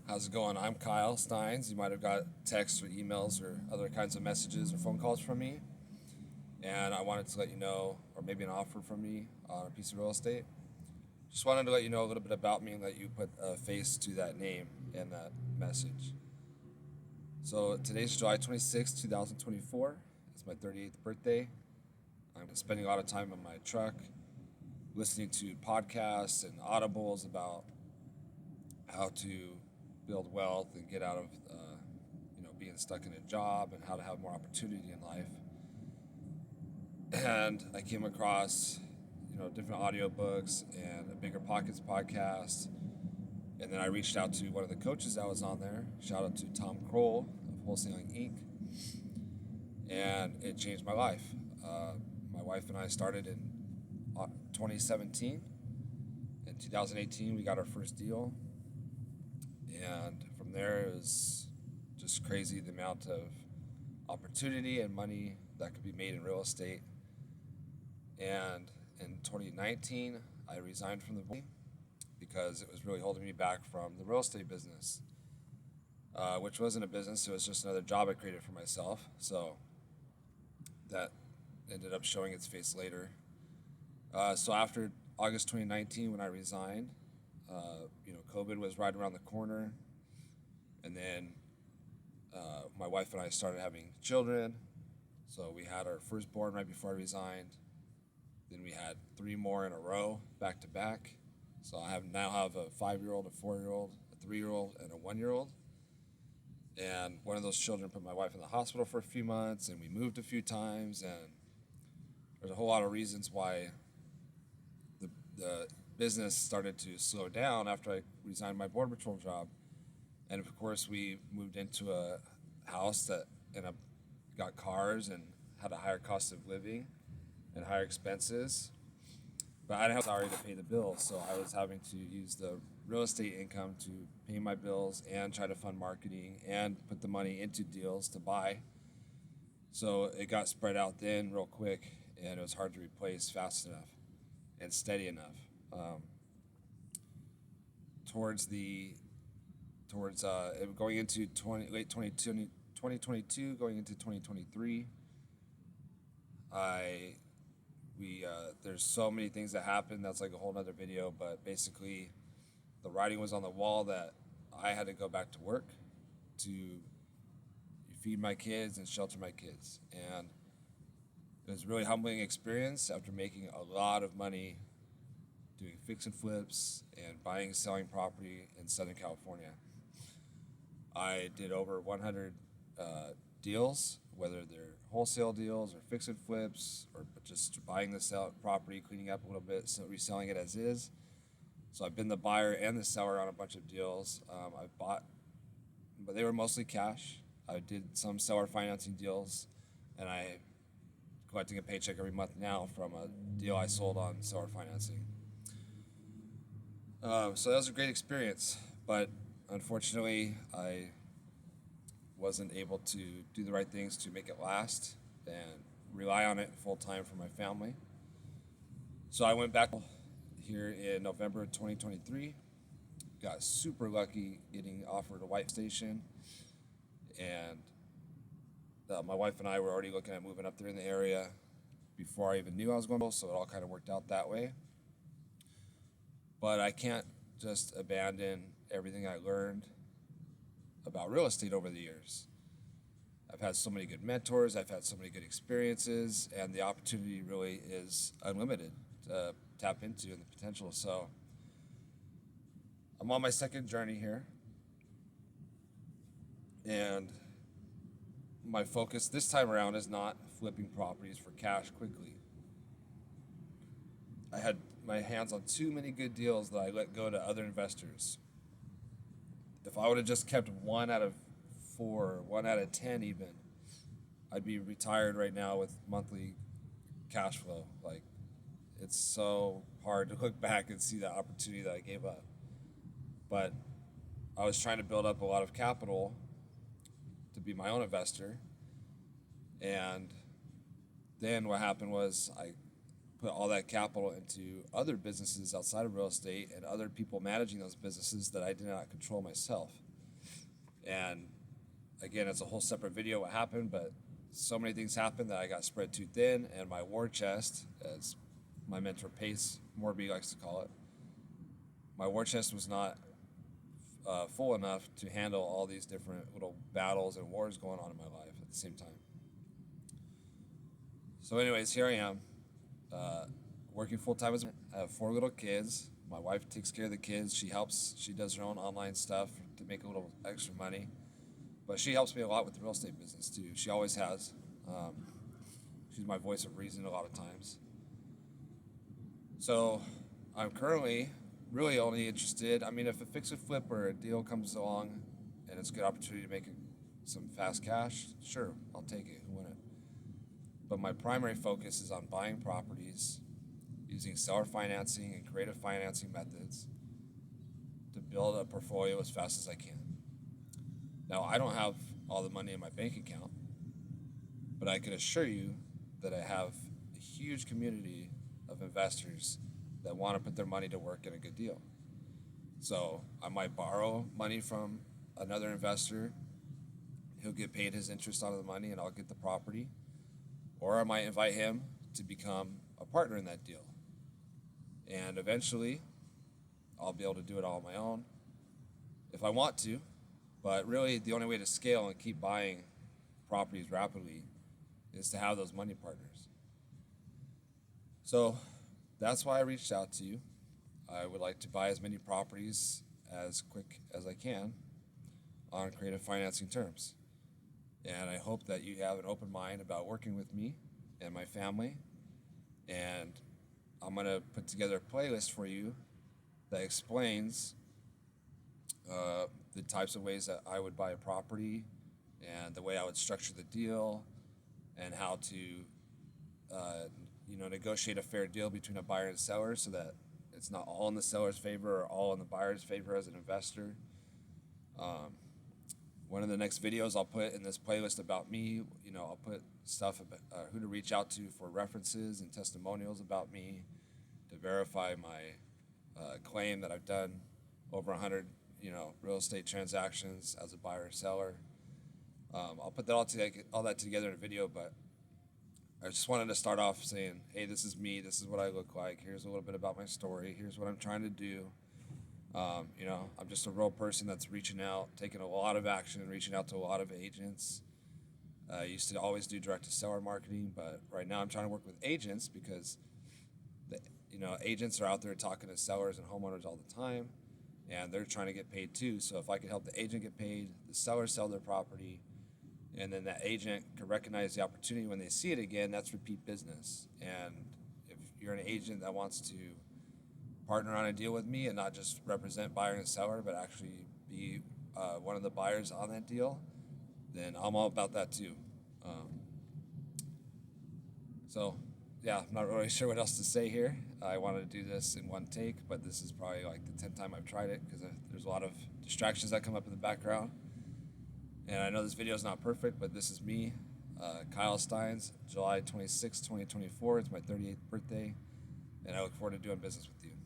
How's it going? I'm Kyle Stines. You might have got texts or emails or other kinds of messages or phone calls from me. And I wanted to let you know, or maybe an offer from me on a piece of real estate. Just wanted to let you know a little bit about me and let you put a face to that name and that message. So today's July 26th, 2024. It's my 38th birthday. I'm spending a lot of time in my truck listening to podcasts and audibles about how to build wealth and get out of being stuck in a job and how to have more opportunity in life. And I came across different audiobooks and a Bigger Pockets podcast. And then I reached out to one of the coaches that was on there. Shout out to Tom Kroll of Wholesaling Inc. And it changed my life. My wife and I started in 2017. In 2018, we got our first deal. And from there, it was just crazy the amount of opportunity and money that could be made in real estate. And in 2019, I resigned from the board because it was really holding me back from the real estate business, which wasn't a business. It was just another job I created for myself. So that ended up showing its face later. So after August 2019, when I resigned, COVID was right around the corner. And then my wife and I started having children. So we had our firstborn right before I resigned. Then we had three more in a row, back to back. So I now have a 5-year-old, a 4-year-old, a 3-year-old, and a 1-year-old. And one of those children put my wife in the hospital for a few months, and we moved a few times. And there's a whole lot of reasons why the business started to slow down after I resigned my Border Patrol job. And of course, we moved into a house got cars and had a higher cost of living and higher expenses. But I didn't have salary to pay the bills, so I was having to use the real estate income to pay my bills and try to fund marketing and put the money into deals to buy. So it got spread out then real quick, and it was hard to replace fast enough and steady enough. Towards going into 2022, going into 2023, there's so many things that happened. That's like a whole nother video, but basically the writing was on the wall that I had to go back to work to feed my kids and shelter my kids. And it was a really humbling experience after making a lot of money doing fix and flips and buying and selling property in Southern California. I did over 100 deals, whether they're wholesale deals or fix and flips or just buying the property, cleaning up a little bit, so reselling it as is. So I've been the buyer and the seller on a bunch of deals. I've bought, but they were mostly cash. I did some seller financing deals, and I collecting a paycheck every month now from a deal I sold on seller financing. So that was a great experience, but unfortunately, I wasn't able to do the right things to make it last and rely on it full time for my family. So I went back here in November of 2023, got super lucky getting offered a white station, and my wife and I were already looking at moving up there in the area before I even knew I was going to, so it all kind of worked out that way. But I can't just abandon everything I learned about real estate over the years. I've had so many good mentors, I've had so many good experiences, and the opportunity really is unlimited to tap into and the potential. So I'm on my second journey here, and my focus this time around is not flipping properties for cash quickly. I had my hands on too many good deals that I let go to other investors. If I would have just kept 1 out of 4, 1 out of 10 even, I'd be retired right now with monthly cash flow. Like, it's so hard to look back and see the opportunity that I gave up. But I was trying to build up a lot of capital to be my own investor. And then what happened was I put all that capital into other businesses outside of real estate and other people managing those businesses that I did not control myself. And again, it's a whole separate video what happened, but so many things happened that I got spread too thin, and my war chest, as my mentor Pace Morby likes to call it, my war chest was not full enough to handle all these different little battles and wars going on in my life at the same time. So anyways, here I am, working full-time as I have 4 little kids. My wife takes care of the kids. She does her own online stuff to make a little extra money. But she helps me a lot with the real estate business too. She always has. She's my voice of reason a lot of times. So I'm currently really only interested. I mean, if a fix and flip or a deal comes along and it's a good opportunity to make some fast cash, sure, I'll take it. Who wouldn't? But my primary focus is on buying properties using seller financing and creative financing methods to build a portfolio as fast as I can. Now, I don't have all the money in my bank account, but I can assure you that I have a huge community of investors that want to put their money to work in a good deal. So I might borrow money from another investor. He'll get paid his interest on the money and I'll get the property. Or I might invite him to become a partner in that deal. And eventually, I'll be able to do it all on my own if I want to. But really, the only way to scale and keep buying properties rapidly is to have those money partners. So that's why I reached out to you. I would like to buy as many properties as quick as I can on creative financing terms. And I hope that you have an open mind about working with me and my family. And I'm going to put together a playlist for you that explains the types of ways that I would buy a property and the way I would structure the deal and how to negotiate a fair deal between a buyer and seller so that it's not all in the seller's favor or all in the buyer's favor as an investor. One of the next videos I'll put in this playlist about me, I'll put stuff about who to reach out to for references and testimonials about me to verify my claim that I've done over 100, real estate transactions as a buyer or seller. I'll put all that together in a video, but I just wanted to start off saying, hey, this is me. This is what I look like. Here's a little bit about my story. Here's what I'm trying to do. I'm just a real person that's reaching out, taking a lot of action, reaching out to a lot of agents. I used to always do direct-to-seller marketing, but right now I'm trying to work with agents because agents are out there talking to sellers and homeowners all the time, and they're trying to get paid too. So if I could help the agent get paid, the seller sell their property, and then that agent can recognize the opportunity when they see it again, that's repeat business. And if you're an agent that wants to partner on a deal with me and not just represent buyer and seller, but actually be one of the buyers on that deal, then I'm all about that too. I'm not really sure what else to say here. I wanted to do this in one take, but this is probably like the 10th time I've tried it because there's a lot of distractions that come up in the background. And I know this video is not perfect, but this is me, Kyle Stines, July 26, 2024. It's my 38th birthday, and I look forward to doing business with you.